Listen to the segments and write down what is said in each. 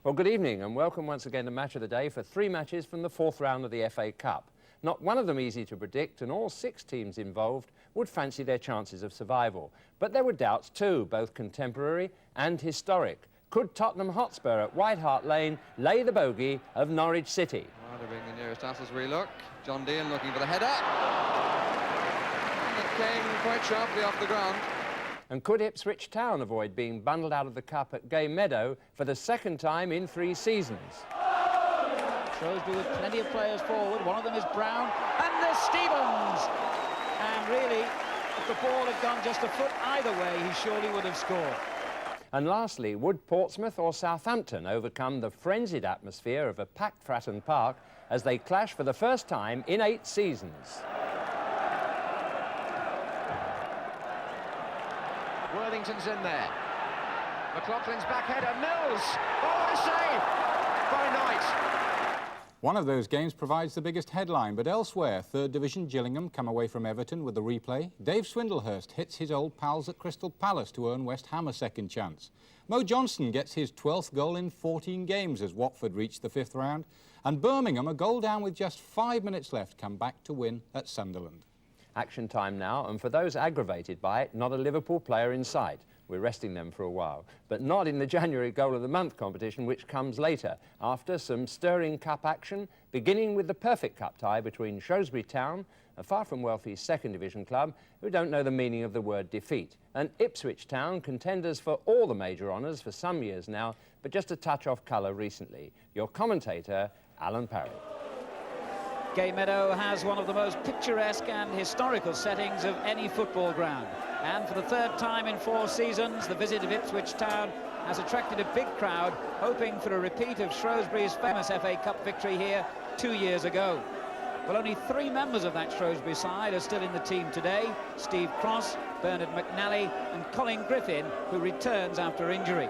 Well, good evening and welcome once again to Match of the Day for 3 matches from the 4th round of the FA Cup. Not one of them easy to predict, and all 6 teams involved would fancy their chances of survival. But there were doubts too, both contemporary and historic. Could Tottenham Hotspur at White Hart Lane lay the bogey of Norwich City? Well, they're being the nearest Aylesbury look. John Dean looking for the header. And it came quite sharply off the ground. And could Ipswich Town avoid being bundled out of the cup at Gay Meadow for the 2nd time in 3 seasons? Shrewsbury with plenty of players forward. One of them is Brown, and there's Stevens. And really, if the ball had gone just a foot either way, he surely would have scored. And lastly, would Portsmouth or Southampton overcome the frenzied atmosphere of a packed Fratton Park as they clash for the first time in 8 seasons? Worthington's in there. McLaughlin's back header. Mills. Oh, what a save by Knight. One of those games provides the biggest headline, but elsewhere, 3rd Division Gillingham come away from Everton with the replay. Dave Swindlehurst hits his old pals at Crystal Palace to earn West Ham a second chance. Mo Johnston gets his 12th goal in 14 games as Watford reach the 5th round. And Birmingham, a goal down with just 5 minutes left, come back to win at Sunderland. Action time now, and for those aggravated by it, not a Liverpool player in sight. We're resting them for a while, but not in the January Goal of the Month competition, which comes later, after some stirring cup action, beginning with the perfect cup tie between Shrewsbury Town, a far from wealthy 2nd Division club who don't know the meaning of the word defeat, and Ipswich Town, contenders for all the major honours for some years now, but just a touch off colour recently. Your commentator, Alan Parry. Gay Meadow has one of the most picturesque and historical settings of any football ground. And for the 3rd time in 4 seasons, the visit of Ipswich Town has attracted a big crowd, hoping for a repeat of Shrewsbury's famous FA Cup victory here 2 years ago. Well, only 3 members of that Shrewsbury side are still in the team today: Steve Cross, Bernard McNally and Colin Griffin, who returns after injury.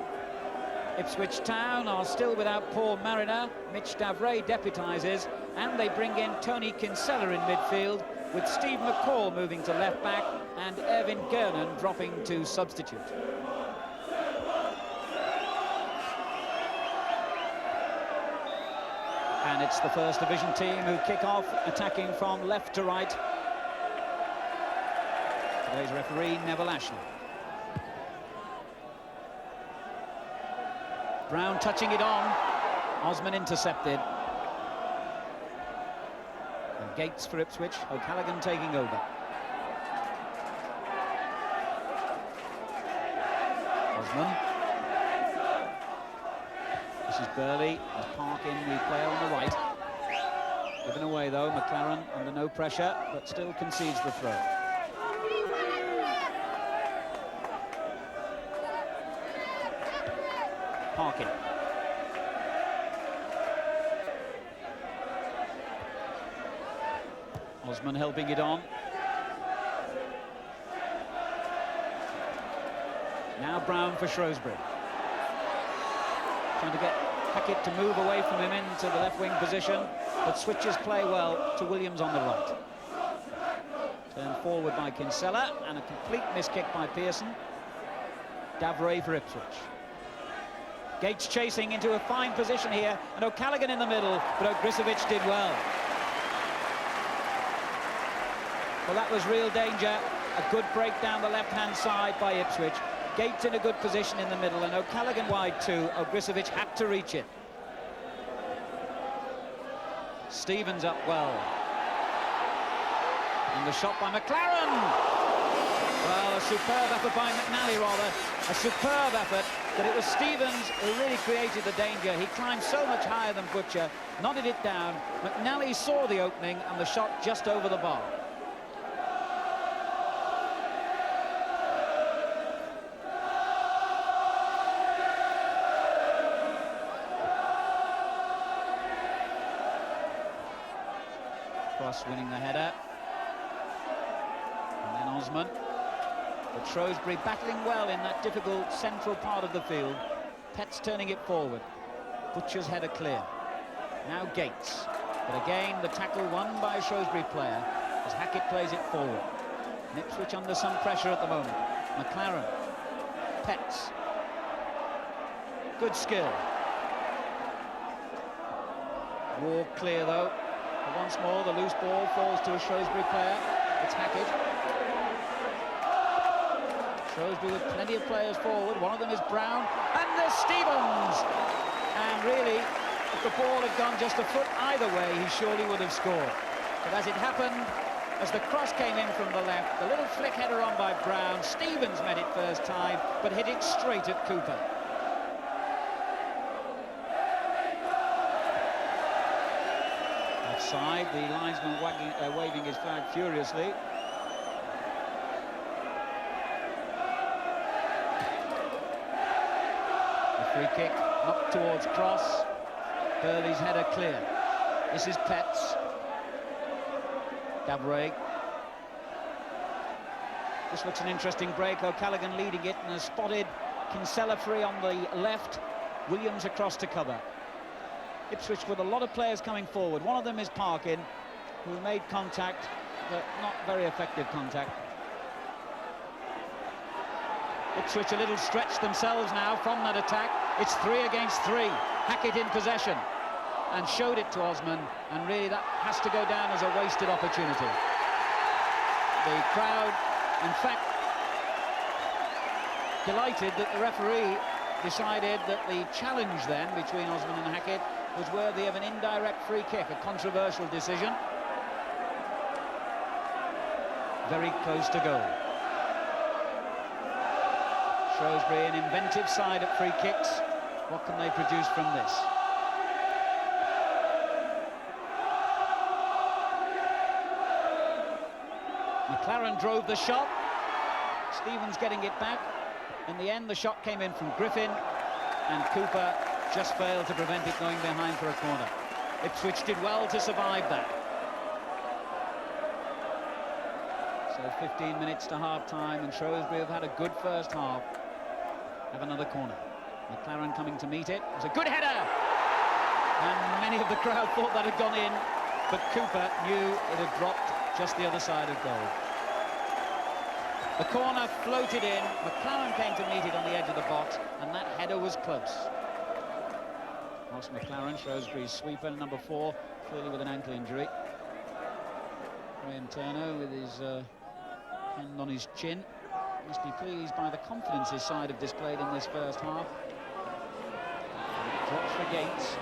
Ipswich Town are still without Paul Mariner. Mitch Davray deputises, and they bring in Tony Kinsella in midfield, with Steve McCall moving to left back and Ervin Gernon dropping to substitute. And it's the 1st Division team who kick off, attacking from left to right. Today's referee, Neville Ashley. Brown touching it on. Osman intercepted. And Gates for Ipswich. O'Callaghan taking over. Osman. This is Burley. And Parkin, the player on the right. Given away though, McLaren under no pressure, but still concedes the throw. Parkin. Osman helping it on. Now Brown for Shrewsbury. Trying to get Hackett to move away from him into the left wing position, but switches play well to Williams on the right. Turned forward by Kinsella, and a complete miss kick by Pearson. Davray for Ipswich. Gates chasing into a fine position here, and O'Callaghan in the middle, but Ogrisovic did well. Well, that was real danger. A good break down the left-hand side by Ipswich. Gates in a good position in the middle, and O'Callaghan wide too. Ogrisovic had to reach it. Stevens up well. And the shot by McLaren. Well, a superb effort by McNally, rather. A superb effort, but it was Stevens who really created the danger. He climbed so much higher than Butcher, nodded it down. McNally saw the opening and the shot just over the bar. Cross winning the header. And then Osman. But Shrewsbury battling well in that difficult central part of the field. Petts turning it forward. Butcher's header clear. Now Gates. But again, the tackle won by a Shrewsbury player as Hackett plays it forward. And Ipswich under some pressure at the moment. McLaren. Petts. Good skill. Raw clear though. But once more, the loose ball falls to a Shrewsbury player. It's Hackett. Shrewsbury with plenty of players forward. One of them is Brown, and there's Stevens. And really, if the ball had gone just a foot either way, he surely would have scored. But as it happened, as the cross came in from the left, the little flick header on by Brown, Stevens met it first time, but hit it straight at Cooper. Offside, the linesman waving his flag furiously. The free kick knocked towards Cross. Burley's header clear. This is Petts. Gabriel. This looks an interesting break. O'Callaghan leading it and has spotted Kinsella free on the left. Williams across to cover. Ipswich with a lot of players coming forward. One of them is Parkin, who made contact, but not very effective contact. Ipswich a little stretched themselves now from that attack. It's 3 against 3. Hackett in possession and showed it to Osman, and really that has to go down as a wasted opportunity. The crowd, in fact, delighted that the referee decided that the challenge then between Osman and Hackett was worthy of an indirect free kick, a controversial decision. Very close to goal. Shrewsbury, an inventive side at free kicks. What can they produce from this? McLaren drove the shot. Stevens getting it back. In the end, the shot came in from Griffin, and Cooper just failed to prevent it going behind for a corner. Ipswich did well to survive that. So 15 minutes to half-time, and Shrewsbury have had a good first half. Have another corner. McLaren coming to meet it. It was a good header! And many of the crowd thought that had gone in, but Cooper knew it had dropped just the other side of goal. The corner floated in. McLaren came to meet it on the edge of the box, and that header was close. Ross McLaren, Shrewsbury's sweeper, number 4, clearly with an ankle injury. Graham Turner with his hand on his chin. Must be pleased by the confidence his side have displayed in this first half. Drops for Gates.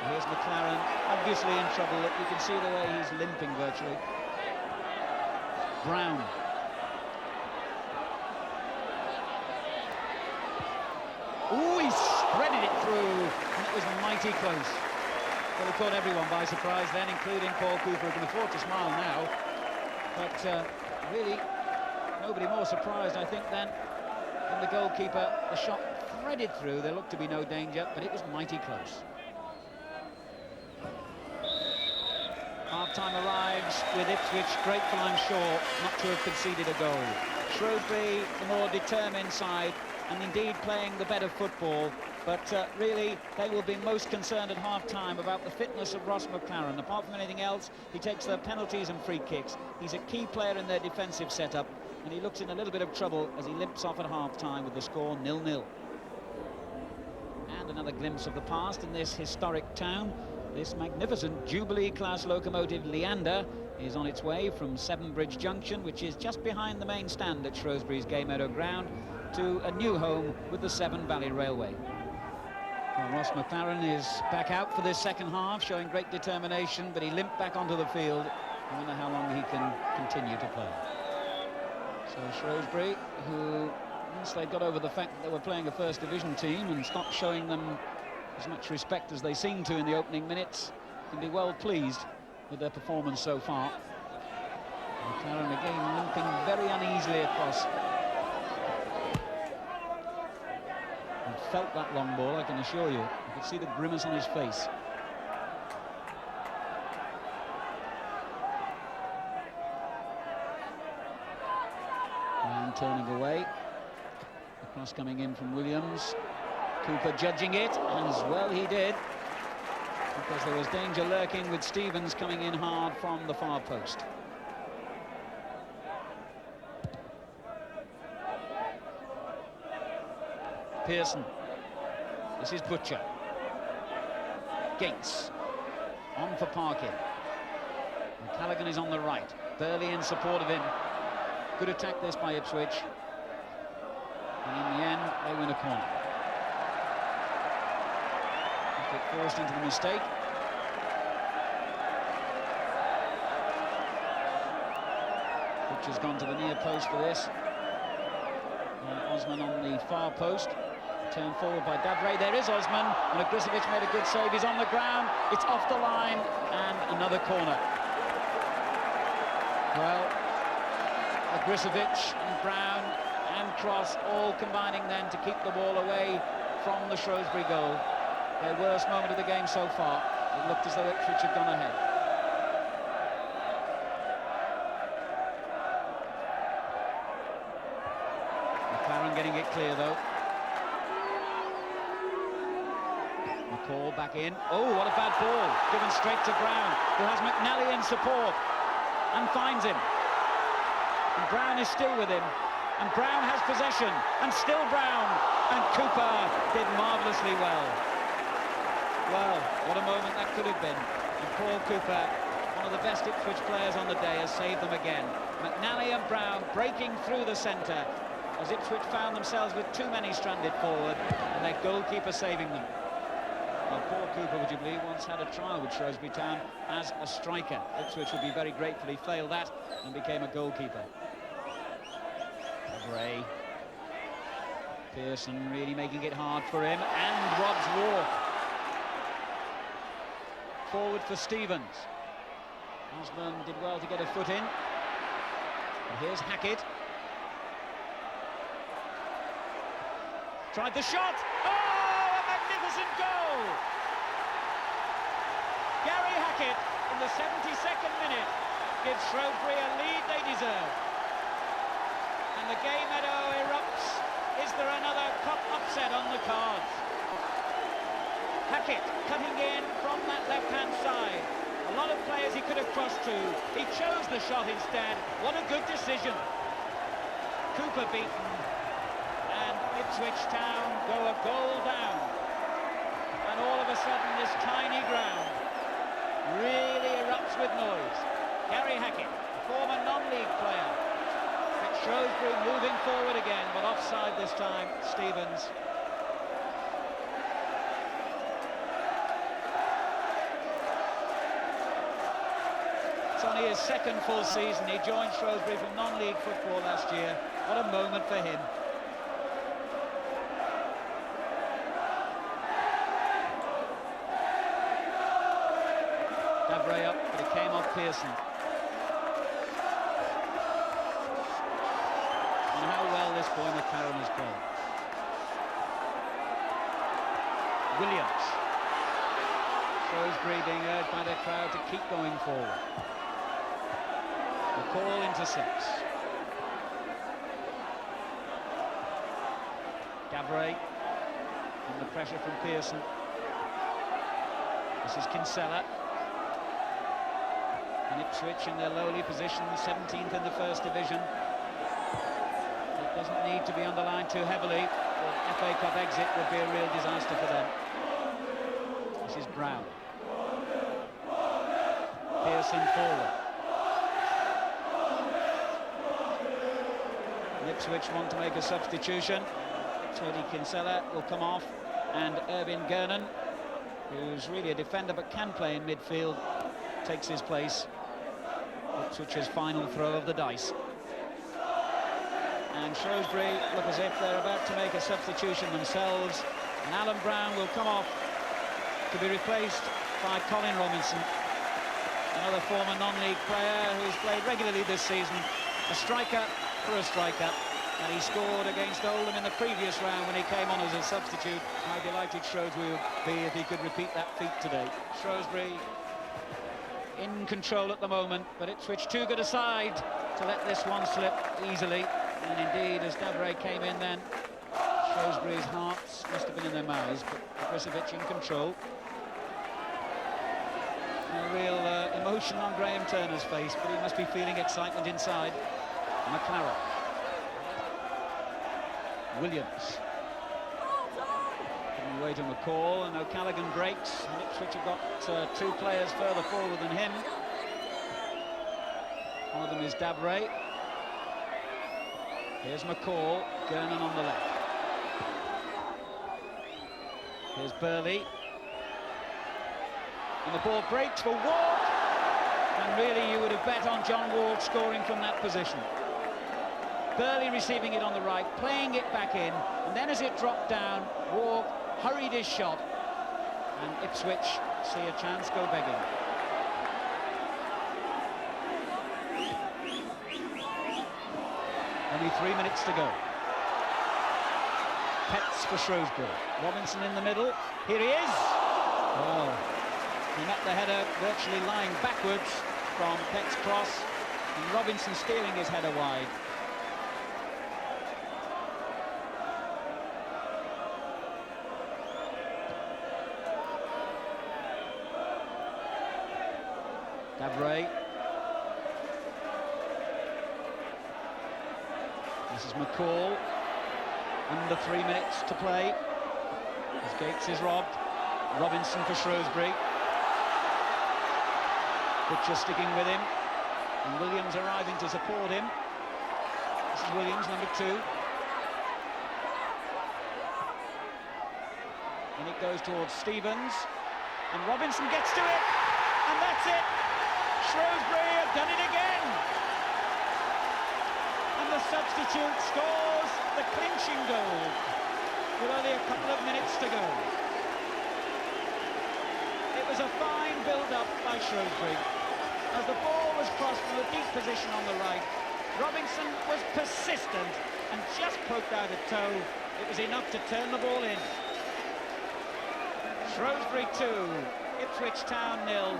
Here's McLaren, obviously in trouble. You can see the way he's limping virtually. Brown. Ooh, he spreaded it through, and it was mighty close. Well, he caught everyone by surprise then, including Paul Cooper, who can afford to smile now. But really, nobody more surprised, I think, than the goalkeeper. The shot threaded through. There looked to be no danger, but it was mighty close. Half-time arrives with Ipswich grateful, I'm sure, not to have conceded a goal. Shrewsbury, the more determined side, and indeed playing the better football, but really they will be most concerned at half-time about the fitness of Ross McLaren. Apart from anything else, he takes their penalties and free kicks. He's a key player in their defensive setup, and he looks in a little bit of trouble as he limps off at half-time with the score 0-0. And another glimpse of the past in this historic town. This magnificent Jubilee-class locomotive Leander is on its way from Severn Bridge Junction, which is just behind the main stand at Shrewsbury's Gay Meadow Ground, to a new home with the Severn Valley Railway. Well, Ross McLaren is back out for this second half, showing great determination, but he limped back onto the field. I wonder how long he can continue to play. So Shrewsbury, who, once they got over the fact that they were playing a First Division team and stopped showing them as much respect as they seemed to in the opening minutes, can be well pleased with their performance so far. McLaren again limping very uneasily across. He felt that long ball, I can assure you. You could see the grimace on his face. And turning away. The cross coming in from Williams. Cooper judging it, and as well he did, because there was danger lurking with Stevens coming in hard from the far post. Pearson. This is Butcher. Gates on for Parkin. Callaghan is on the right. Burley in support of him. Good attack this by Ipswich. And in the end, they win a corner. Get forced into the mistake. Which has gone to the near post for this. Osman on the far post. Turned forward by Davray. There is Osman, and Agricevic made a good save. He's on the ground. It's off the line, and another corner. Well, Agricevic and Brown and Cross all combining then to keep the ball away from the Shrewsbury goal. Their worst moment of the game so far. It looked as though Ipswich had gone ahead. McLaren getting it clear though. McCall back in. Oh, what a bad ball. Given straight to Brown, who has McNally in support and finds him. And Brown is still with him. And Brown has possession. And still Brown. And Cooper did marvellously well. Well, what a moment that could have been. And Paul Cooper, one of the best Ipswich players on the day, has saved them again. McNally and Brown breaking through the centre as Ipswich found themselves with too many stranded forward, and their goalkeeper saving them. Well, Paul Cooper, would you believe, once had a trial with Shrewsbury Town as a striker. Ipswich would be very grateful he failed that and became a goalkeeper. Gray. Pearson really making it hard for him, and Rob's walk. Forward for Stevens. Osman did well to get a foot in. And here's Hackett. Tried the shot. Oh, a magnificent goal! Gary Hackett in the 72nd minute gives Shrewsbury a lead they deserve. And the game meadow erupts. Is there another cup upset on the cards? Hackett cutting in from that left-hand side. A lot of players he could have crossed to. He chose the shot instead. What a good decision. Cooper beaten. And Ipswich Town go a goal down. And all of a sudden this tiny ground really erupts with noise. Gary Hackett, former non-league player. Shrewsbury moving forward again, but offside this time. Stevens. It's only his second full season. He joined Shrewsbury from non-league football last year. What a moment for him. Davray up, but it came off Pearson. And how well this boy McLaren has played. Williams. Shrewsbury being urged by their crowd to keep going forward. The call intercepts. Davray under pressure from Pearson. This is Kinsella. And Ipswich in their lowly position, 17th in the First Division. It doesn't need to be underlined too heavily. The FA Cup exit would be a real disaster for them. This is Brown. Pearson forward. Ipswich want to make a substitution. Tony Kinsella will come off, and Irvin Gernon, who's really a defender but can play in midfield, takes his place. Ipswich's final throw of the dice. And Shrewsbury look as if they're about to make a substitution themselves, and Alan Brown will come off to be replaced by Colin Robinson, another former non-league player who's played regularly this season, a striker for a striker, and he scored against Oldham in the previous round when he came on as a substitute. How delighted Shrewsbury would be if he could repeat that feat today. Shrewsbury in control at the moment, but Ipswich too good a side to let this one slip easily. And indeed, as Davray came in then, Shrewsbury's hearts must have been in their mouths, but Agricevic in control. A real emotion on Graham Turner's face, but he must be feeling excitement inside. McLaren. Williams. Giving away to McCall, and O'Callaghan breaks, and Ipswich have got two players further forward than him. One of them is Davray. Here's McCall, Gernon on the left. Here's Burley. And the ball breaks for Ward. And really you would have bet on John Ward scoring from that position. Burley receiving it on the right, playing it back in, and then as it dropped down, Ward hurried his shot, and Ipswich see a chance go begging. Only 3 minutes to go. Petts for Shrewsbury. Robinson in the middle. Here he is! Oh, he met the header virtually lying backwards from Petts' cross, and Robinson stealing his header wide. Davray. This is McCall. Under 3 minutes to play. As Gates is robbed. Robinson for Shrewsbury. Butcher sticking with him. And Williams arriving to support him. This is Williams, number 2. And it goes towards Stevens. And Robinson gets to it. And that's it. Shrewsbury have done it again. And the substitute scores the clinching goal with only a couple of minutes to go. It was a fine build-up by Shrewsbury. As the ball was crossed from a deep position on the right, Robinson was persistent and just poked out a toe. It was enough to turn the ball in. Shrewsbury 2, Ipswich Town 0.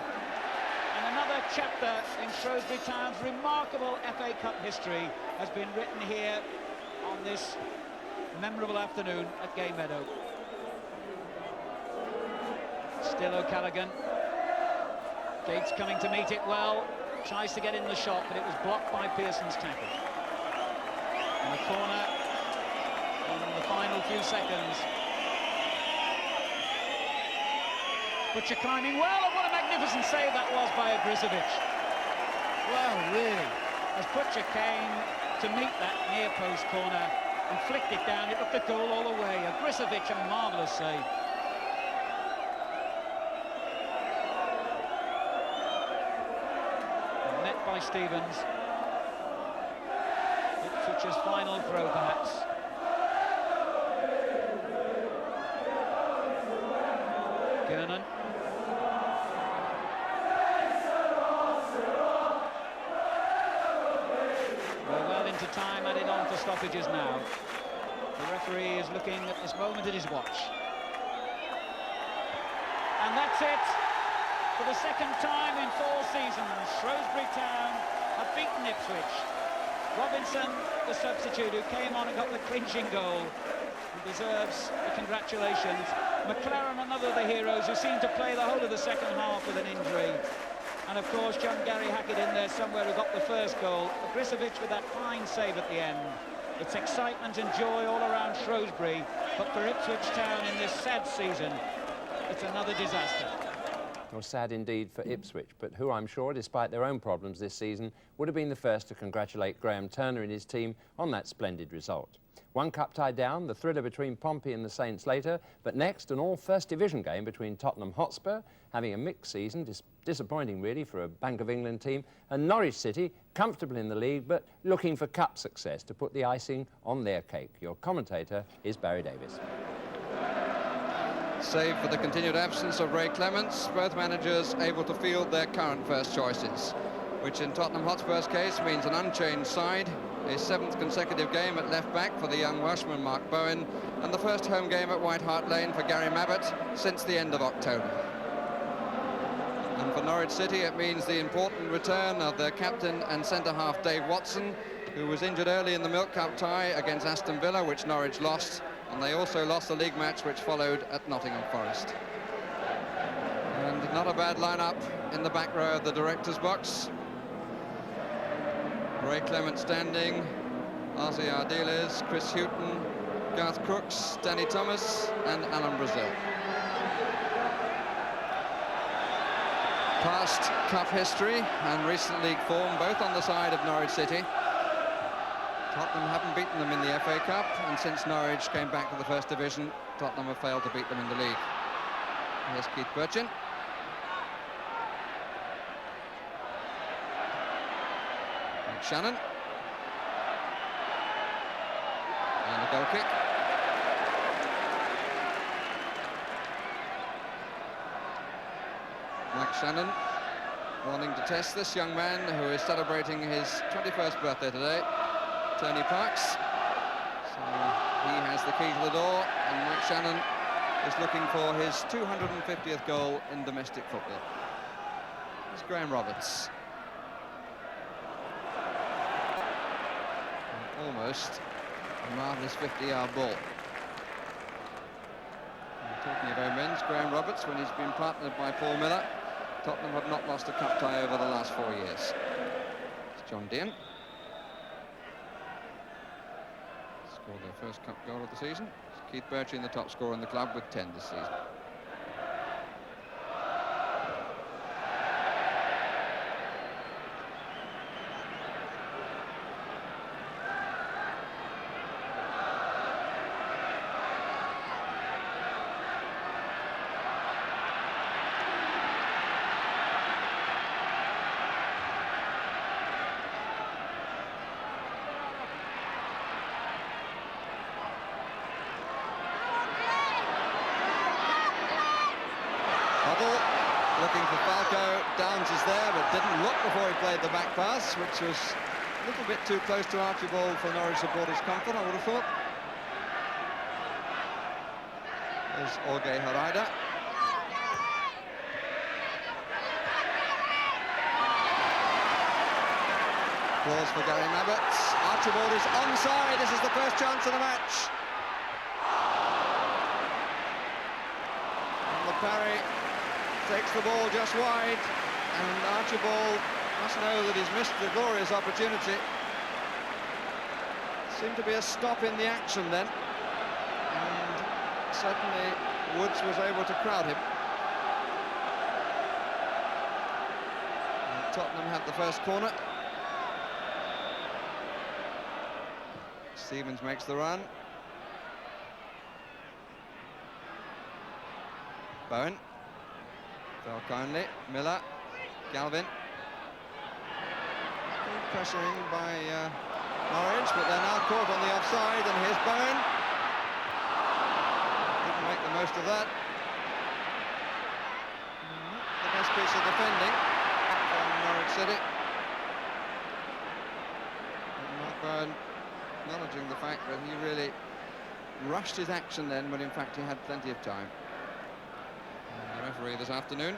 And another chapter in Shrewsbury Town's remarkable FA Cup history has been written here on this memorable afternoon at Gay Meadow. Still O'Callaghan. Gates coming to meet it well. Tries to get in the shot, but it was blocked by Pearson's tackle. And the corner in the final few seconds. Butcher climbing well, and what a magnificent save that was by Ogrizovic. Well, really, as Butcher came to meet that near post corner and flicked it down, it looked a goal all the way. Ogrizovic, a marvellous save. And met by Stevens. Ipswich's final throw, perhaps. Gernon. To time added on for stoppages now. The referee is looking at this moment at his watch. And that's it. For the second time in 4 seasons, Shrewsbury Town have beaten Ipswich. Robinson, the substitute who came on and got the clinching goal, and deserves the congratulations. McLaren, another of the heroes who seemed to play the whole of the second half with an injury. And of course, John Gary Hackett in there somewhere who got the first goal. Ogrizovic with that fine save at the end. It's excitement and joy all around Shrewsbury, but for Ipswich Town in this sad season, it's another disaster. Well, sad indeed for Ipswich, but who I'm sure, despite their own problems this season, would have been the first to congratulate Graham Turner and his team on that splendid result. One cup tie down, the thriller between Pompey and the Saints later, but next an all-First Division game between Tottenham Hotspur, having a mixed season, disappointing really for a Bank of England team, and Norwich City, comfortable in the league, but looking for cup success to put the icing on their cake. Your commentator is Barry Davis. Save for the continued absence of Ray Clements, both managers able to field their current first choices, which in Tottenham Hotspur's case means an unchanged side, a 7th consecutive game at left-back for the young Welshman Mark Bowen, and the first home game at White Hart Lane for Gary Mabbott since the end of October. And for Norwich City, it means the important return of their captain and centre-half Dave Watson, who was injured early in the Milk Cup tie against Aston Villa, which Norwich lost, and they also lost the league match which followed at Nottingham Forest. And not a bad lineup in the back row of the director's box. Ray Clement standing, Ozzy Ardiles, Chris Hughton, Garth Crooks, Danny Thomas and Alan Brazil. Past cup history and recent league form, both on the side of Norwich City. Tottenham haven't beaten them in the FA Cup, and since Norwich came back to the First Division, Tottenham have failed to beat them in the league. Here's Keith Burchin. Mike Shannon. And a goal kick. Mike Shannon wanting to test this young man who is celebrating his 21st birthday today, Tony Parks. So he has the key to the door, and Mike Shannon is looking for his 250th goal in domestic football. Here's Graham Roberts. And almost a marvellous 50-yard ball. And talking of omens, Graham Roberts, when he's been partnered by Paul Miller, Tottenham have not lost a cup tie over the last 4 years. It's John Dean. Scored their first cup goal of the season. It's Keith Burchin, the top scorer in the club, with 10 this season. Looking for Falco. Downs is there, but didn't look before he played the back pass, which was a little bit too close to Archibald for Norwich supporters' comfort, I would have thought. There's Jorge Herrera. Applause for Gary Mabbott. Archibald is onside. This is the first chance of the match. And the parry takes the ball just wide, and Archibald must know that he's missed the glorious opportunity. Seemed to be a stop in the action then, and certainly Woods was able to crowd him. And Tottenham had the first corner. Stevens makes the run. Bowen. Fell kindly. Miller. Galvin. Good pressuring by Norwich, but they're now caught on the offside, and here's Bowen. Didn't make the most of that. The best piece of defending from Norwich City. And Mark Bowen acknowledging the fact that he really rushed his action then, when in fact he had plenty of time. And the referee this afternoon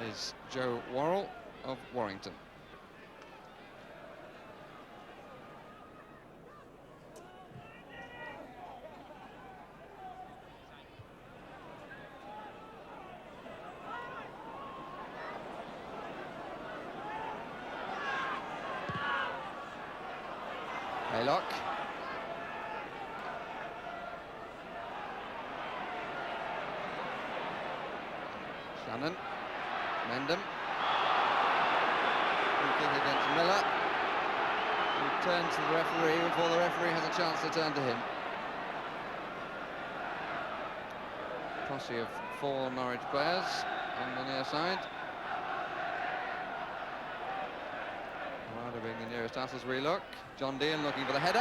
is Joe Worrell of Warrington. Haylock. Shannon. Mendham. Free kick against Miller, who turns to the referee before the referee has a chance to turn to him. Posse of 4 Norwich players on the near side. Wilder being the nearest us as we look. John Dean looking for the header.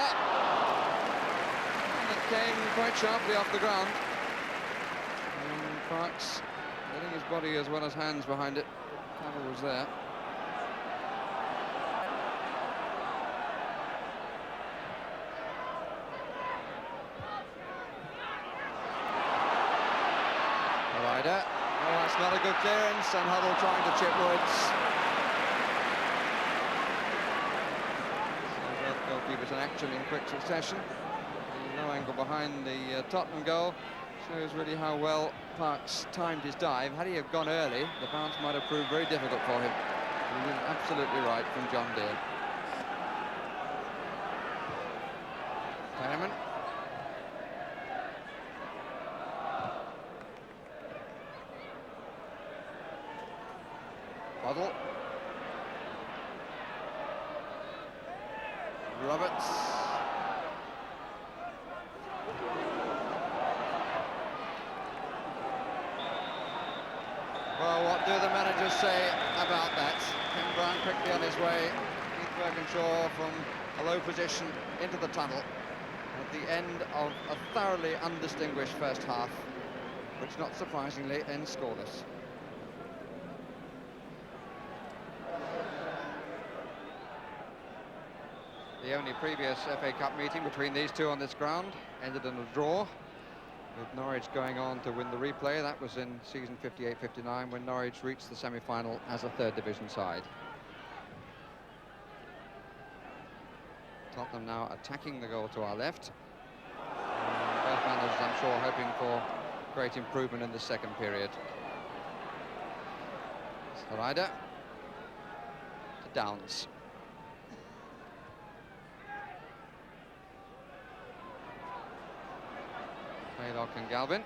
And it came quite sharply off the ground. And Parks getting his body as well as hands behind it. Cover was there. Ryder. Oh, that's not a good clearance, and Huddle trying to chip Woods. So both goalkeepers in action in quick succession. The low angle behind the Tottenham goal shows really how well Parks timed his dive. Had he have gone early, the bounce might have proved very difficult for him. He was absolutely right from John Dean. Perriman. Waddle. Roberts. Well, what do the managers say about that? Ken Brown quickly on his way. Keith Birkinshaw from a low position into the tunnel at the end of a thoroughly undistinguished first half, which not surprisingly ends scoreless. The only previous FA Cup meeting between these two on this ground ended in a draw, with Norwich going on to win the replay. That was in season 58-59 when Norwich reached the semi-final as a third division side. Tottenham now attacking the goal to our left. Both managers, I'm sure, hoping for great improvement in the second period. Ryder to Downs. Haylock and Galvin.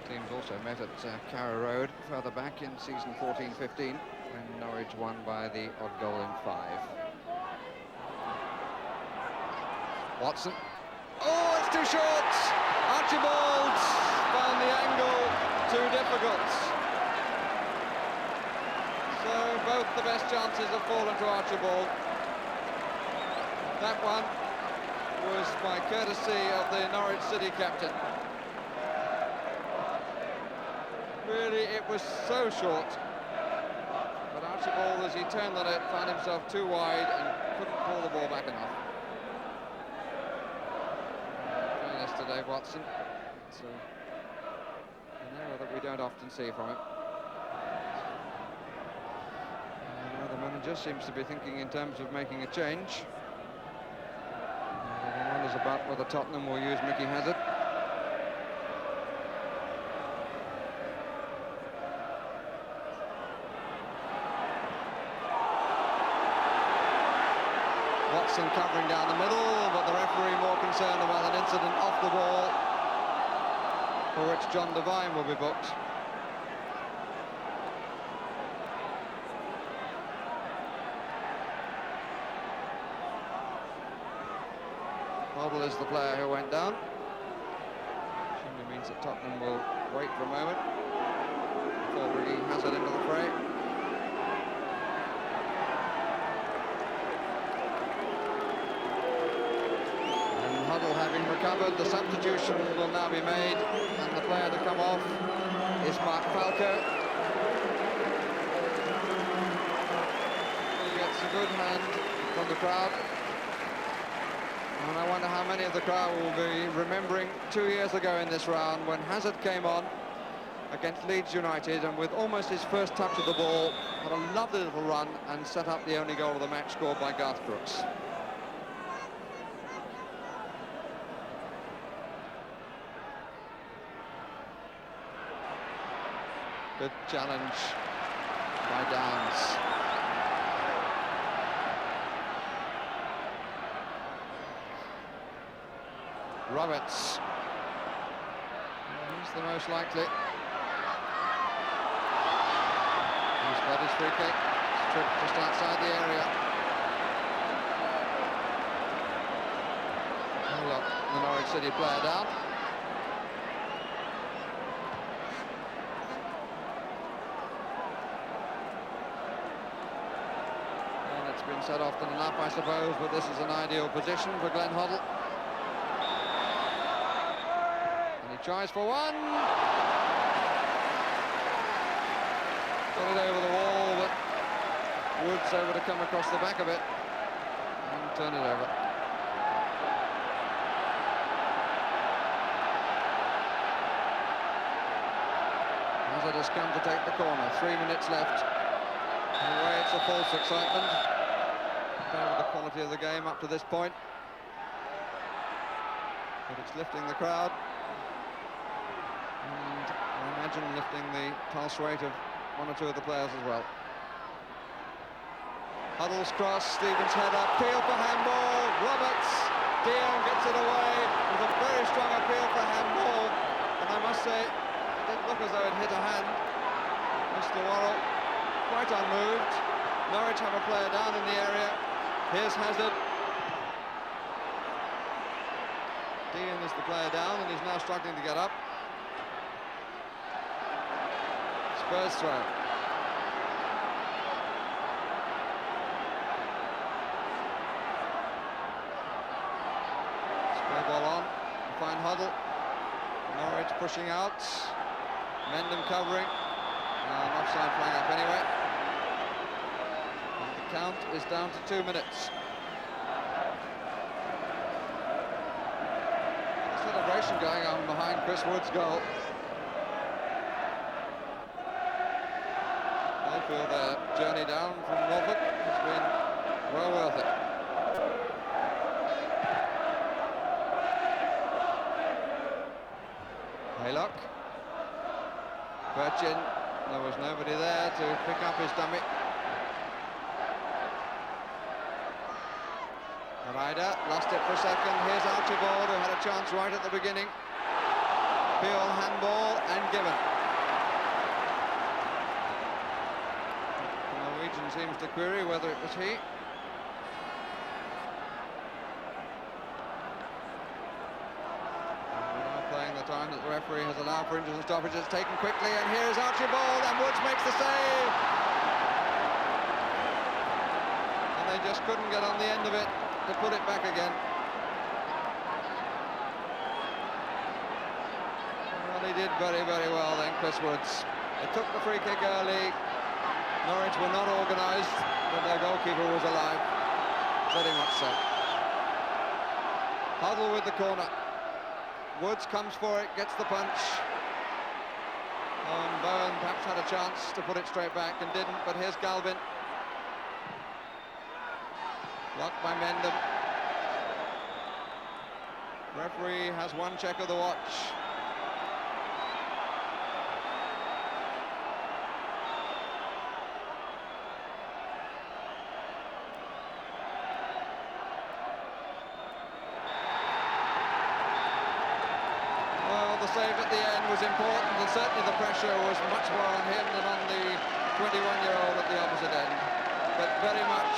Teams also met at Carrow Road further back in season 14-15 when Norwich won by the odd goal in 5. Watson. Oh, it's too short! Archibald found the angle too difficult. So both the best chances have fallen to Archibald. That one was by courtesy of the Norwich City captain. Really, it was so short. But Archibald, as he turned on it, found himself too wide and couldn't pull the ball back enough. Fairness to Dave Watson. So an error that we don't often see from him. Now the manager seems to be thinking in terms of making a change. Everyone wonders about whether Tottenham will use Mickey Hazard. Watson covering down the middle, but the referee more concerned about an incident off the ball, for which John Devine will be booked. Waddle is the player who went down. Surely means that Tottenham will wait for a moment before bringing Hazard into the fray. Having recovered, the substitution will now be made, and the player to come off is Mark Falco. He gets a good hand from the crowd, and I wonder how many of the crowd will be remembering 2 years ago in this round when Hazard came on against Leeds United, and with almost his first touch of the ball had a lovely little run and set up the only goal of the match scored by Garth Brooks. Good challenge by Downs. Roberts. He's the most likely. He's got his free kick. Stripped just outside the area. Oh, look, the Norwich City player down. Been set often enough, I suppose, but this is an ideal position for Glenn Hoddle. And he tries for one. Got it over the wall, but Woods able to come across the back of it and turn it over. Hazard has come to take the corner. 3 minutes left. In a way, it's a false excitement. With the quality of the game up to this point, but it's lifting the crowd, and I imagine lifting the pulse rate of one or two of the players as well. Huddle's cross, Stevens head up, Peel for handball, Roberts, Dion gets it away with a very strong appeal for handball, and I must say, it didn't look as though it hit a hand. Mr. Worrell, quite unmoved. Norwich have a player down in the area. Here's Hazard. Dion is the player down, and he's now struggling to get up. Spurs throw. Ball on, fine Huddle. Norwich pushing out. Mendham covering. An offside flying up anyway. And the count is down to 2 minutes. A celebration going on behind Chris Wood's goal. They feel their journey down from Norfolk has been well worth it. Haylock, Birchin, there was nobody there to pick up his dummy. Ryder lost it for a second. Here's Archibald, who had a chance right at the beginning. Peel, handball, and given. The Norwegian seems to query whether it was he. The time that the referee has allowed for injuries and stoppages taken quickly, and here's Archibald, and Woods makes the save, and they just couldn't get on the end of it to put it back again. Well, he did very, very well then, Chris Woods. They took the free kick early. Norwich were not organised, but their goalkeeper was alive, very much so. Huddle with the corner. Woods comes for it, gets the punch. Bowen perhaps had a chance to put it straight back and didn't, but here's Galvin. Blocked by Mendham. Referee has one check of the watch. The save at the end was important, and certainly the pressure was much more on him than on the 21-year-old at the opposite end. But very much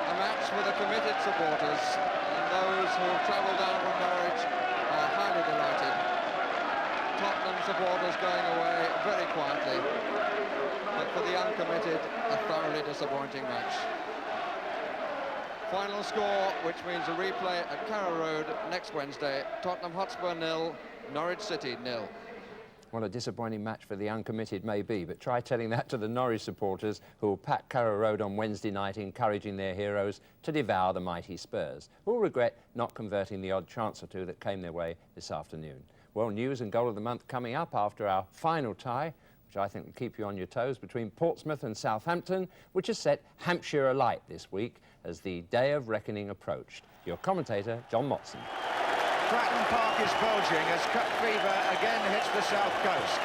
a match for the committed supporters, and those who have travelled down from Norwich are highly delighted. Tottenham supporters going away very quietly, but for the uncommitted, a thoroughly disappointing match. Final score, which means a replay at Carrow Road next Wednesday. Tottenham Hotspur 0, Norwich City 0. Well, a disappointing match for the uncommitted may be, but try telling that to the Norwich supporters who will pack Carrow Road on Wednesday night, encouraging their heroes to devour the mighty Spurs, who will regret not converting the odd chance or two that came their way this afternoon. Well, news and goal of the month coming up after our final tie, which I think will keep you on your toes, between Portsmouth and Southampton, which has set Hampshire alight this week as the day of reckoning approached. Your commentator, John Motson. Stratton Park is bulging as cup fever again hits the south coast.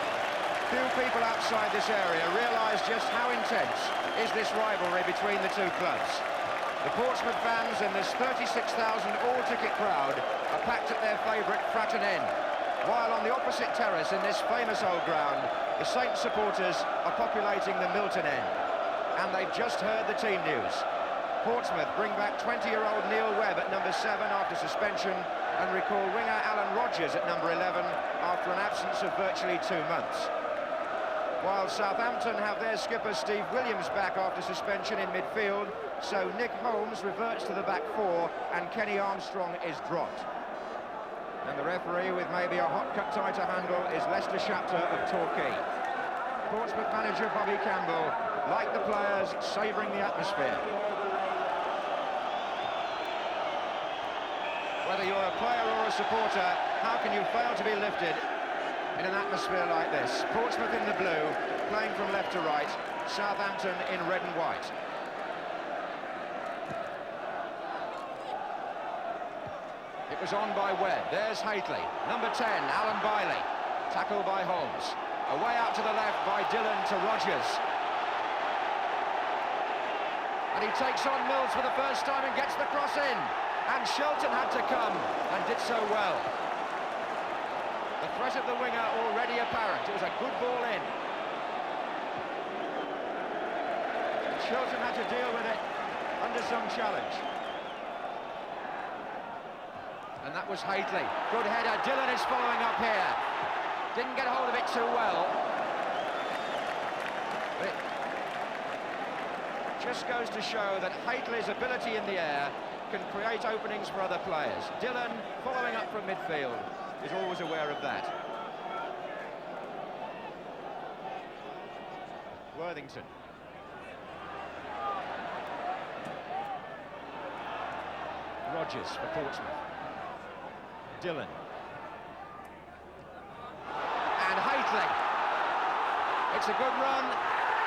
Few people outside this area realise just how intense is this rivalry between the two clubs. The Portsmouth fans in this 36,000 all-ticket crowd are packed at their favourite Fratton Inn, while on the opposite terrace in this famous old ground, the Saints supporters are populating the Milton End. And they've just heard the team news. Portsmouth bring back 20-year-old Neil Webb at number 7 after suspension, and recall winger Alan Rodgers at number 11 after an absence of virtually 2 months. While Southampton have their skipper Steve Williams back after suspension in midfield, so Nick Holmes reverts to the back 4 and Kenny Armstrong is dropped. And the referee, with maybe a hot cut tie to handle, is Lester Shapter of Torquay. Portsmouth manager Bobby Campbell, like the players, savouring the atmosphere. Whether you're a player or a supporter, how can you fail to be lifted in an atmosphere like this? Portsmouth in the blue, playing from left to right, Southampton in red and white. It was on by Webb. There's Haitley. Number 10, Alan Bailey. Tackled by Holmes. Away out to the left by Dillon to Rodgers. And he takes on Mills for the first time and gets the cross in. And Shelton had to come and did so well. The threat of the winger already apparent. It was a good ball in. And Shelton had to deal with it under some challenge. And that was Haitley. Good header. Dillon is following up here. Didn't get hold of it too well. But it just goes to show that Haitley's ability in the air can create openings for other players. Dillon, following up from midfield, is always aware of that. Worthington. Rodgers for Portsmouth. Dillon. And Haitley. It's a good run.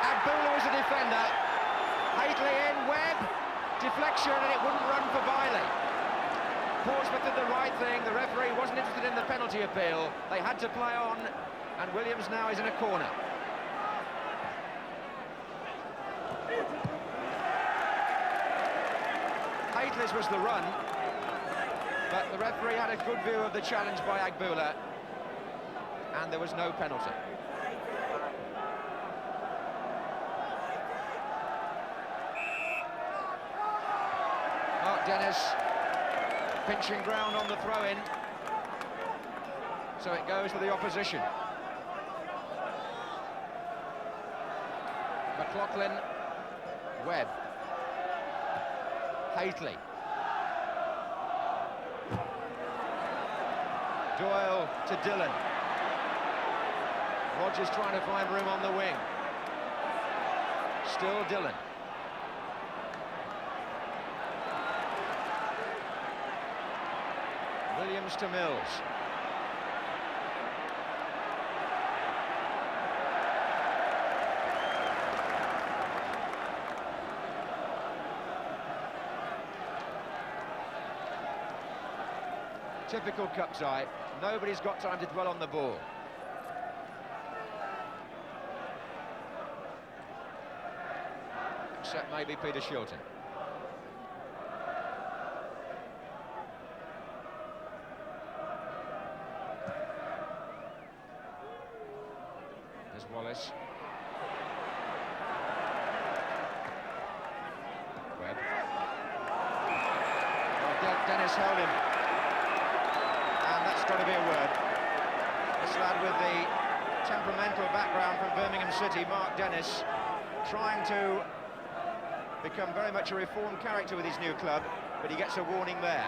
Agboola was a defender. Haitley in, Webb. Deflection, and it wouldn't run for Bailey. Portsmouth did the right thing. The referee wasn't interested in the penalty appeal. They had to play on, and Williams now is in a corner. Haitley's was the run, but the referee had a good view of the challenge by Agboola, and there was no penalty. Mark Dennis pinching ground on the throw-in, so it goes to the opposition. McLaughlin, Webb, Haitley, Doyle to Dillon. Rodgers trying to find room on the wing. Still Dillon. Williams to Mills. Typical cup tie. Nobody's got time to dwell on the ball. Except maybe Peter Shilton. There's Wallace. Webb. Well, Dennis held him. And that's got to be a word. This lad with the temperamental background from Birmingham City, Mark Dennis, trying to become very much a reformed character with his new club, but he gets a warning there.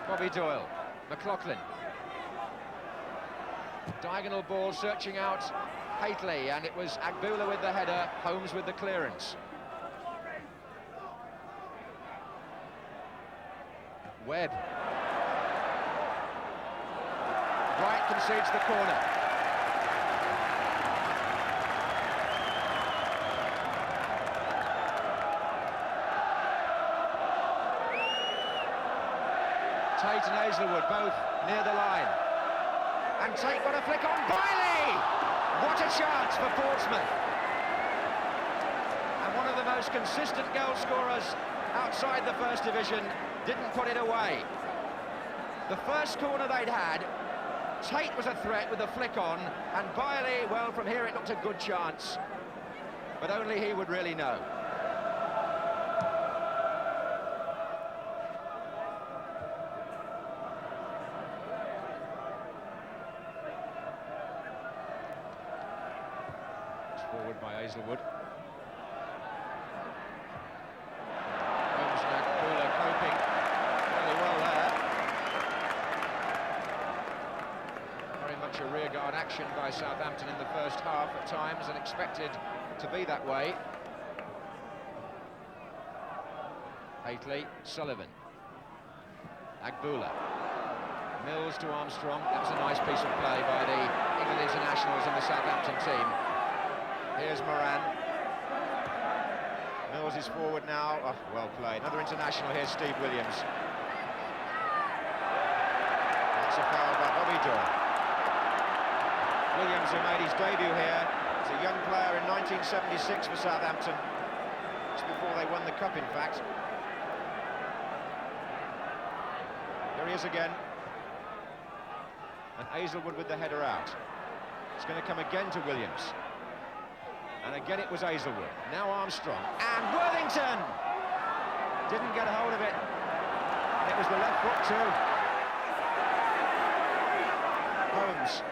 Bobby Doyle, McLaughlin. Diagonal ball searching out Haitley, and it was Agboola with the header, Holmes with the clearance. Webb. Wright concedes the corner. Tate and Hazelwood both near the line. And Tate got a flick on Bailey! What a chance for Portsmouth. And one of the most consistent goal scorers outside the First Division didn't put it away. The first corner they'd had, Tate was a threat with a flick on, and Bailey, well, from here it looked a good chance. But only he would really know. Forward by Hazelwood. Holmes and Agboola coping really well there. Very much a rearguard action by Southampton in the first half at times, and expected to be that way. Haitley, Sullivan, Agboola, Mills to Armstrong. That was a nice piece of play by the England internationals in the Southampton team. Here's Moran. Mills is forward now. Oh, well played. Another international here, Steve Williams. Bobby Doyle. Williams, who made his debut here as a young player in 1976 for Southampton, just before they won the cup, in fact. Here he is again. And Hazelwood with the header out. It's going to come again to Williams. And again it was Hazelwood. Now Armstrong. And Worthington! Didn't get a hold of it. It was the left foot too. Holmes.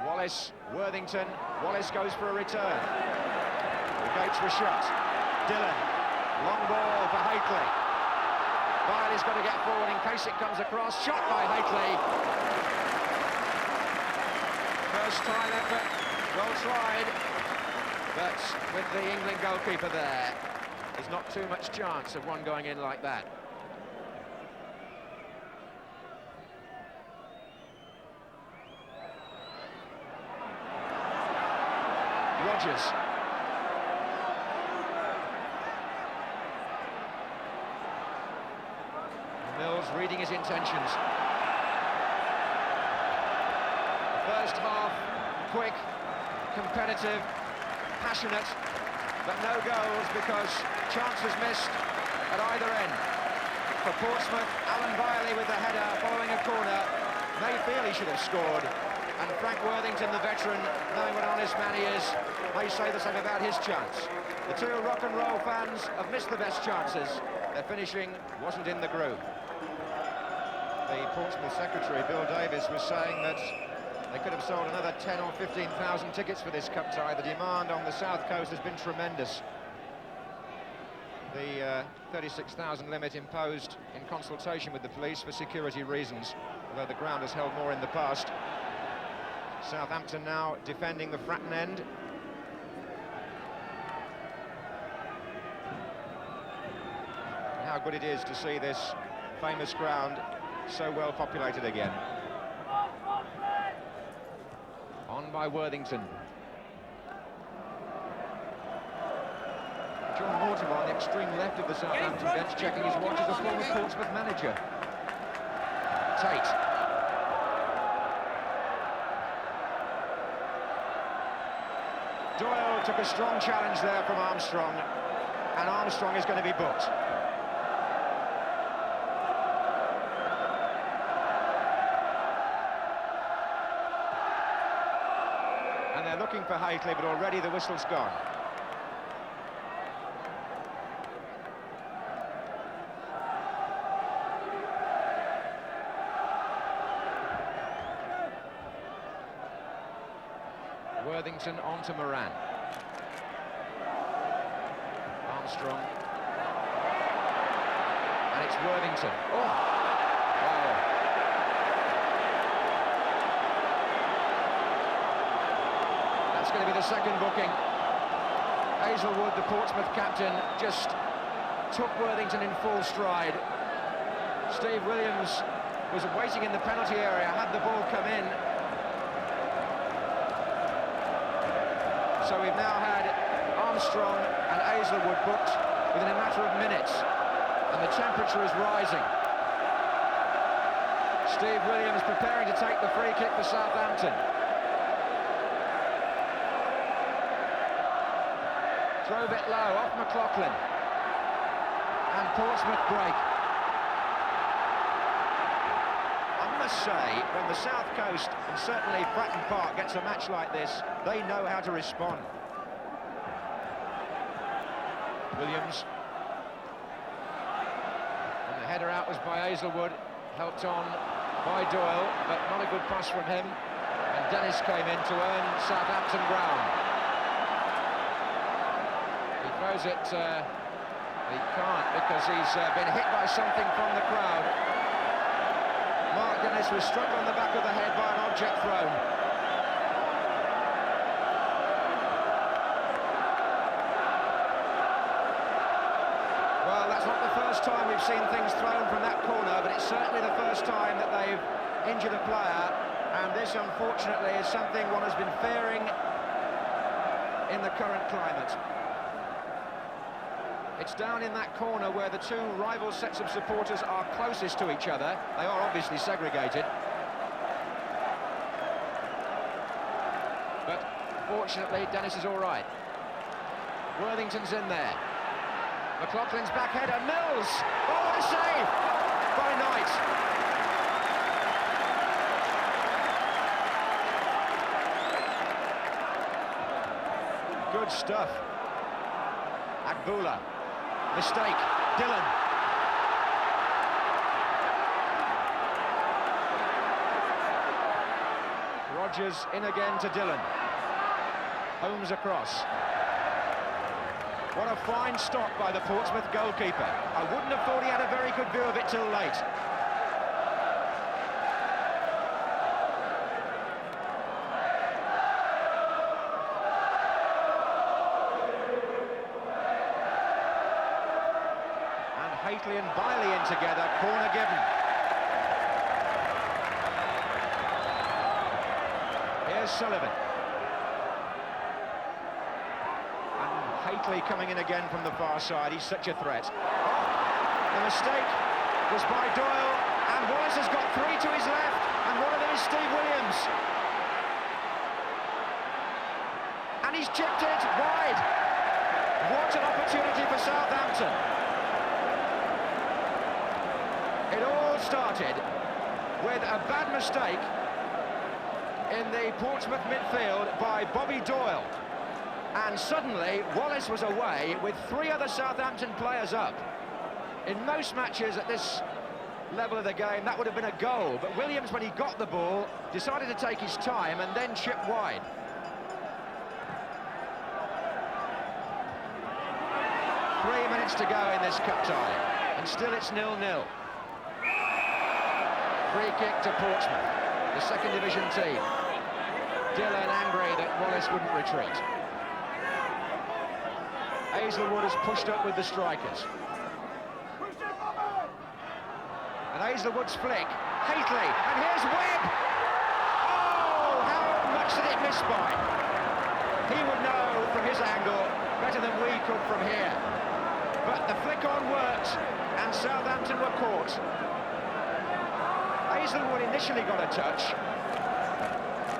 Wallace, Worthington. Wallace goes for a return. The gates were shut. Dillon. Long ball for Hateley. Biley's got to get forward in case it comes across. Shot by Hateley. First time effort, well tried, but with the England goalkeeper there, there's not too much chance of one going in like that. Rodgers. Mills reading his intentions. The first half, quick, competitive, passionate, but no goals because chances missed at either end. For Portsmouth, Alan Biley with the header following a corner. May feel he should have scored. And Frank Worthington, the veteran, knowing what an honest man he is, may say the same about his chance. The two rock and roll fans have missed the best chances. Their finishing wasn't in the groove. The Portsmouth secretary, Bill Davis, was saying that they could have sold another 10 or 15,000 tickets for this cup tie. The demand on the South Coast has been tremendous. The 36,000 limit imposed in consultation with the police for security reasons, although the ground has held more in the past. Southampton now defending the Fratton end. And how good it is to see this famous ground so well populated again. On by Worthington. John Mortimer on the extreme left of the Southampton bench, checking his watch as a former Portsmouth manager. Tate. Doyle took a strong challenge there from Armstrong, and Armstrong is going to be booked. And they're looking for Hateley, but already the whistle's gone. Worthington on to Moran. Armstrong. And it's Worthington. Oh! Wow. That's going to be the second booking. Hazelwood, the Portsmouth captain, just took Worthington in full stride. Steve Williams was waiting in the penalty area, had the ball come in. So we've now had Armstrong and Hazelwood booked within a matter of minutes, and the temperature is rising. Steve Williams preparing to take the free kick for Southampton. Throw a bit low, off McLaughlin. And Portsmouth break. I must say, when the South Coast, and certainly Fratton Park, gets a match like this, they know how to respond. Williams. And the header out was by Hazelwood, helped on by Doyle, but not a good pass from him. And Dennis came in to earn Southampton ground. He throws it, he can't because he's been hit by something from the crowd. Mark Dennis was struck on the back of the head by an object thrown. Well, that's not the first time we've seen things thrown from that corner, but it's certainly the first time that they've injured a player, and this, unfortunately, is something one has been fearing in the current climate. It's down in that corner where the two rival sets of supporters are closest to each other. They are obviously segregated. But fortunately, Dennis is all right. Worthington's in there. McLaughlin's back header. Mills! Oh, what a save by Knight. Good stuff. Agbula. Mistake. Dillon. Rodgers in again to Dillon. Holmes across. What a fine stop by the Portsmouth goalkeeper. I wouldn't have thought he had a very good view of it till late. And Haitley and Bailey in together, corner given. Here's Sullivan. Haitley coming in again from the far side. He's such a threat. The mistake was by Doyle, and Wallace has got three to his left, and one of them is Steve Williams. And he's chipped it wide. What an opportunity for Southampton. It all started with a bad mistake in the Portsmouth midfield by Bobby Doyle. And suddenly, Wallace was away with three other Southampton players up. In most matches at this level of the game, that would have been a goal. But Williams, when he got the ball, decided to take his time and then chip wide. Three minutes to go in this cup tie, and still it's 0-0. Free kick to Portsmouth, the second division team. Dillon angry that Wallace wouldn't retreat. Hazelwood has pushed up with the strikers. And Hazelwood's flick. Haitley, and here's Webb! Oh, how much did it miss by? He would know from his angle better than we could from here. But the flick on worked, and Southampton were caught. Hazelwood initially got a touch,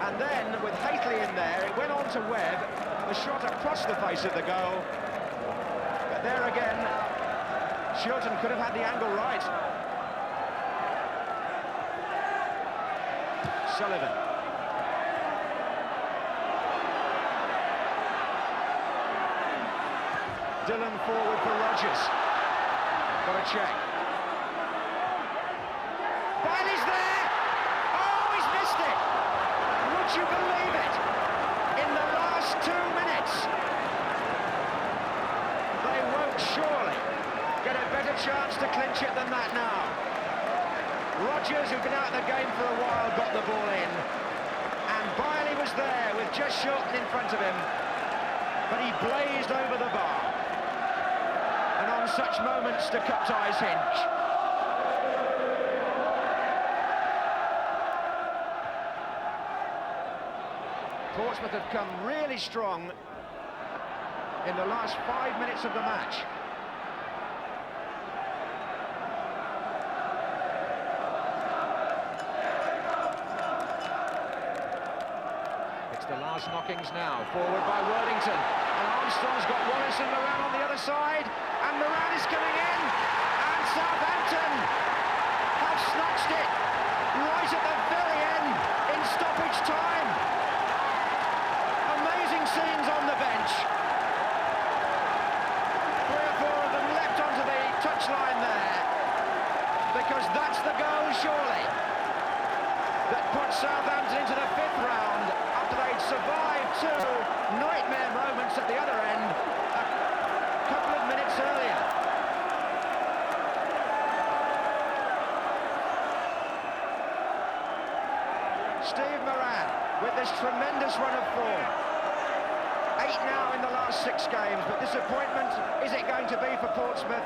and then with Haitley in there, it went on to Webb. The shot across the face of the goal. There again, Shilton could have had the angle right. Sullivan. Dillon forward for Rodgers. Got a check. Bailey's there! Oh, he's missed it! Would you believe it? In the last 2 minutes. They won't surely get a better chance to clinch it than that now. Rodgers, who'd been out of the game for a while, got the ball in. And Bailey was there with just Shilton in front of him. But he blazed over the bar. And on such moments do cup ties hinge. Portsmouth have come really strong in the last 5 minutes of the match. It's the last knockings now, forward by Worthington, and Armstrong's got Wallace and Moran on the other side, and Moran is coming in, and Southampton have snatched it right at the very end in stoppage time. Amazing scenes on the bench. 3 or 4 of them leapt onto the touchline there, because that's the goal, surely, that put Southampton into the 5th round after they'd survived 2 nightmare moments at the other end a couple of minutes earlier. Steve Moran with this tremendous run of form. 8 now in the last 6 games, but disappointment, is it going to be for Portsmouth,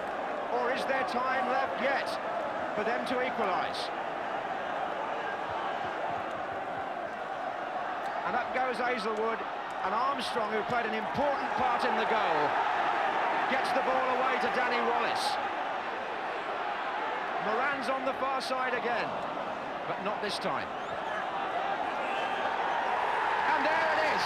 or is there time left yet for them to equalise? And up goes Hazelwood, and Armstrong, who played an important part in the goal, Gets the ball away to Danny Wallace. Moran's on the far side again, but not this time. And there it is.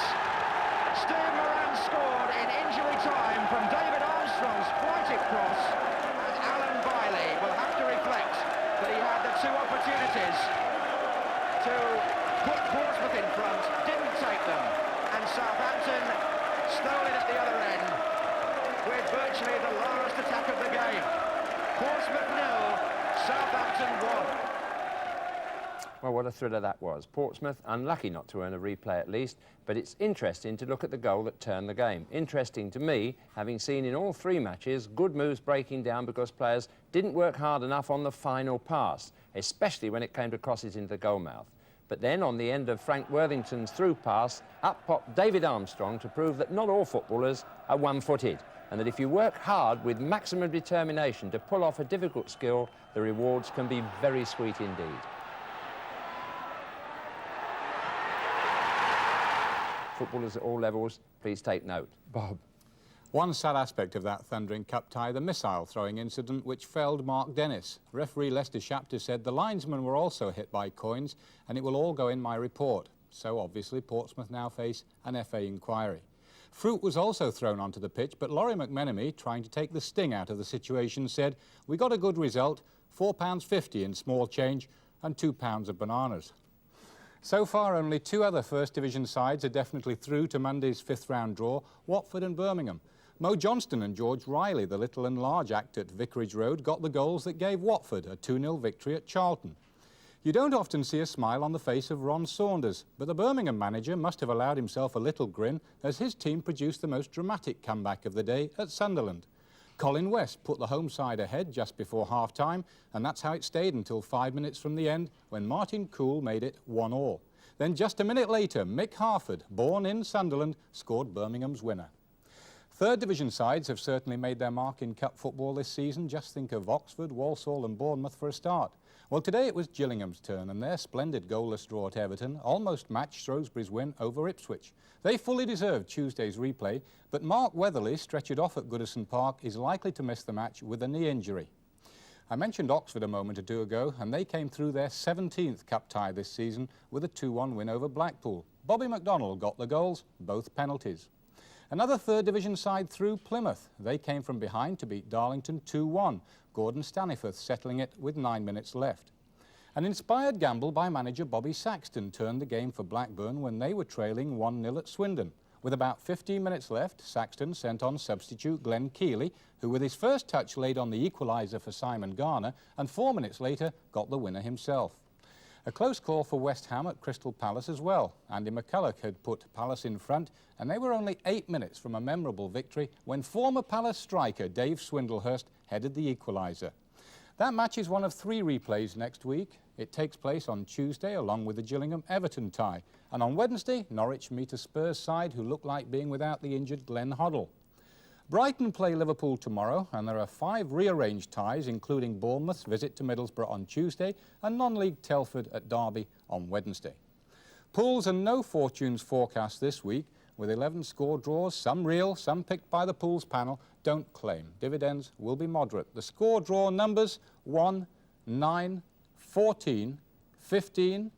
Steve Moran scored in injury time from David Armstrong's flighted cross, and Alan Bailey will have to reflect that he had the two opportunities to put Portsmouth in front, didn't take them, and Southampton stole it at the other end with virtually the last attack of the game. Portsmouth 0, Southampton 1. Well, what a thriller that was. Portsmouth, unlucky not to earn a replay at least, but it's interesting to look at the goal that turned the game. Interesting to me, having seen in all three matches good moves breaking down because players didn't work hard enough on the final pass, especially when it came to crosses into the goalmouth. But then, on the end of Frank Worthington's through pass, up popped David Armstrong to prove that not all footballers are one-footed, and that if you work hard with maximum determination to pull off a difficult skill, the rewards can be very sweet indeed. Footballers at all levels, please take note. Bob. One sad aspect of that thundering cup tie, the missile throwing incident which felled Mark Dennis. Referee Lester Shapter said the linesmen were also hit by coins and it will all go in my report. So obviously Portsmouth now face an FA inquiry. Fruit was also thrown onto the pitch, but Laurie McMenemy, trying to take the sting out of the situation, said, "We got a good result, £4.50 in small change and £2 of bananas." So far, only two other First Division sides are definitely through to Monday's fifth-round draw, Watford and Birmingham. Mo Johnston and George Riley, the little and large act at Vicarage Road, got the goals that gave Watford a 2-0 victory at Charlton. You don't often see a smile on the face of Ron Saunders, but the Birmingham manager must have allowed himself a little grin as his team produced the most dramatic comeback of the day at Sunderland. Colin West put the home side ahead just before half-time, and that's how it stayed until 5 minutes from the end, when Martin Cool made it 1-1. Then just a minute later, Mick Harford, born in Sunderland, scored Birmingham's winner. Third Division sides have certainly made their mark in cup football this season. Just think of Oxford, Walsall and Bournemouth for a start. Well, today it was Gillingham's turn, and their splendid goalless draw at Everton almost matched Shrewsbury's win over Ipswich. They fully deserved Tuesday's replay, but Mark Weatherly, stretchered off at Goodison Park, is likely to miss the match with a knee injury. I mentioned Oxford a moment or two ago, and they came through their 17th cup tie this season with a 2-1 win over Blackpool. Bobby McDonnell got the goals, both penalties. Another third division side through, Plymouth. They came from behind to beat Darlington 2-1, Gordon Staniforth settling it with 9 minutes left. An inspired gamble by manager Bobby Saxton turned the game for Blackburn when they were trailing 1-0 at Swindon. With about 15 minutes left, Saxton sent on substitute Glenn Keeley, who with his first touch laid on the equaliser for Simon Garner, and 4 minutes later got the winner himself. A close call for West Ham at Crystal Palace as well. Andy McCulloch had put Palace in front, and they were only 8 minutes from a memorable victory when former Palace striker Dave Swindlehurst headed the equaliser. That match is one of 3 replays next week. It takes place on Tuesday along with the Gillingham-Everton tie, and on Wednesday Norwich meet a Spurs side who look like being without the injured Glenn Hoddle. Brighton play Liverpool tomorrow, and there are 5 rearranged ties, including Bournemouth's visit to Middlesbrough on Tuesday and non-league Telford at Derby on Wednesday. Pools and no fortunes forecast this week, with 11 score draws, some real, some picked by the Pools panel. Don't claim. Dividends will be moderate. The score draw numbers 1, 9, 14, 15,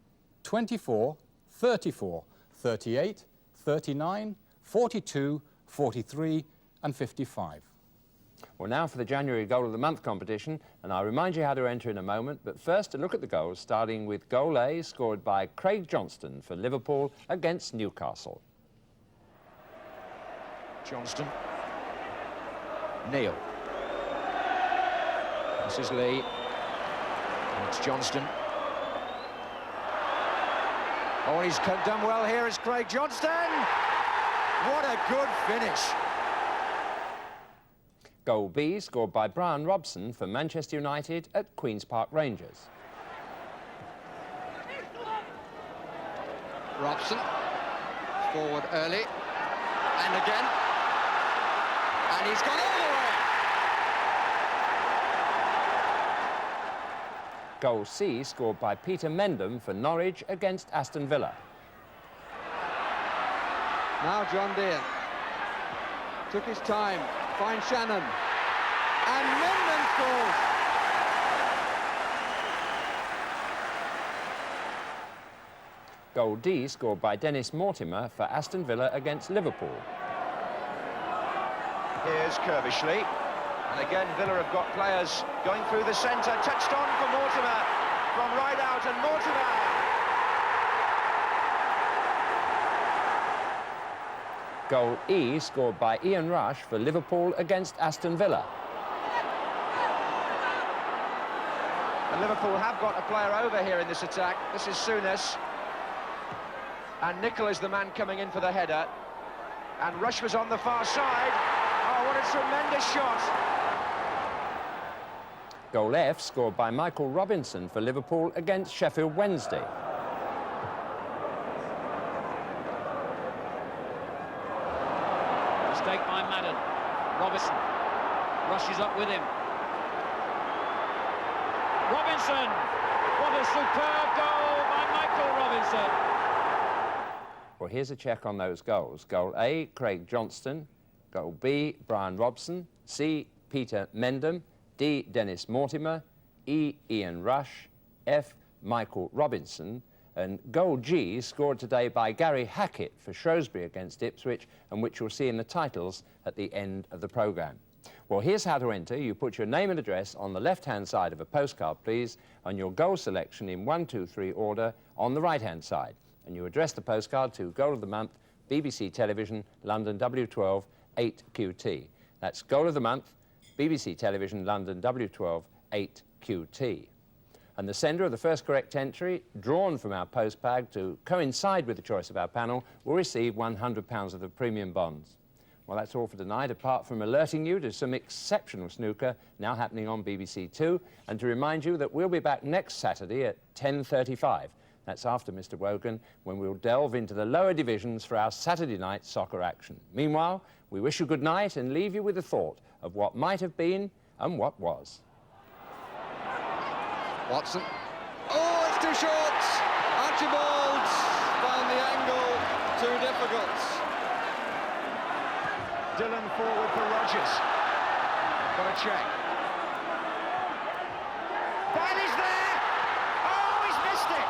24, 34, 38, 39, 42, 43 and 55. Well, now for the January Goal of the Month competition, and I'll remind you how to enter in a moment, but first a look at the goals, starting with goal A, scored by Craig Johnston for Liverpool against Newcastle. Johnston. Neil. This is Lee. And it's Johnston. Oh, he's done well here is Craig Johnston. What a good finish. Goal B, scored by Brian Robson for Manchester United at Queen's Park Rangers. Robson, forward early, and again, and he's gone all the way. Goal C, scored by Peter Mendham for Norwich against Aston Villa. Now John Deere took his time finds Shannon. And Minden scores. Goal D scored by Dennis Mortimer for Aston Villa against Liverpool. Here's Kirbishley. And again, Villa have got players going through the centre. Touched on for Mortimer. From right out, and Mortimer. Goal E scored by Ian Rush for Liverpool against Aston Villa. And Liverpool have got a player over here in this attack. This is Souness. And Nicol is the man coming in for the header. And Rush was on the far side. Oh, what a tremendous shot. Goal F scored by Michael Robinson for Liverpool against Sheffield Wednesday. Mistake by Madden. Robinson rushes up with him. Robinson! What a superb goal by Michael Robinson. Well, here's a check on those goals. Goal A, Craig Johnston. Goal B, Brian Robson. C, Peter Mendham. D, Dennis Mortimer. E, Ian Rush. F, Michael Robinson. And goal G scored today by Gary Hackett for Shrewsbury against Ipswich, and which you'll see in the titles at the end of the programme. Well, here's how to enter. You put your name and address on the left-hand side of a postcard, please, and your goal selection in 1, 2, 3 order on the right-hand side. And you address the postcard to Goal of the Month, BBC Television, London W12 8QT. That's Goal of the Month, BBC Television, London W12 8QT. And the sender of the first correct entry, drawn from our postbag to coincide with the choice of our panel, will receive £100 of the premium bonds. Well, that's all for tonight, apart from alerting you to some exceptional snooker now happening on BBC Two, and to remind you that we'll be back next Saturday at 10:35. That's after Mr. Wogan, when we'll delve into the lower divisions for our Saturday night soccer action. Meanwhile, we wish you good night and leave you with the thought of what might have been and what was. Watson. Oh, it's too short. Archibald's found the angle too difficult. Dillon forward for Rodgers. Got a check. Bailey's there! Oh, he's missed it!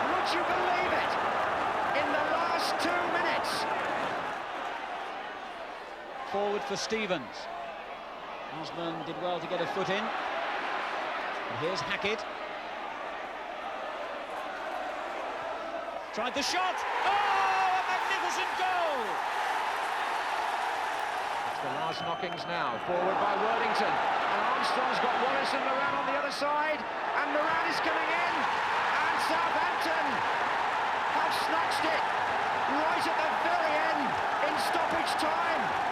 Would you believe it? In the last 2 minutes. Forward for Stevens. Osman did well to get a foot in. And here's Hackett. Tried the shot. Oh, a magnificent goal! It's the last knockings now. Forward by Worthington. And Armstrong's got Wallace and Moran on the other side. And Moran is coming in. And Southampton have snatched it right at the very end in stoppage time.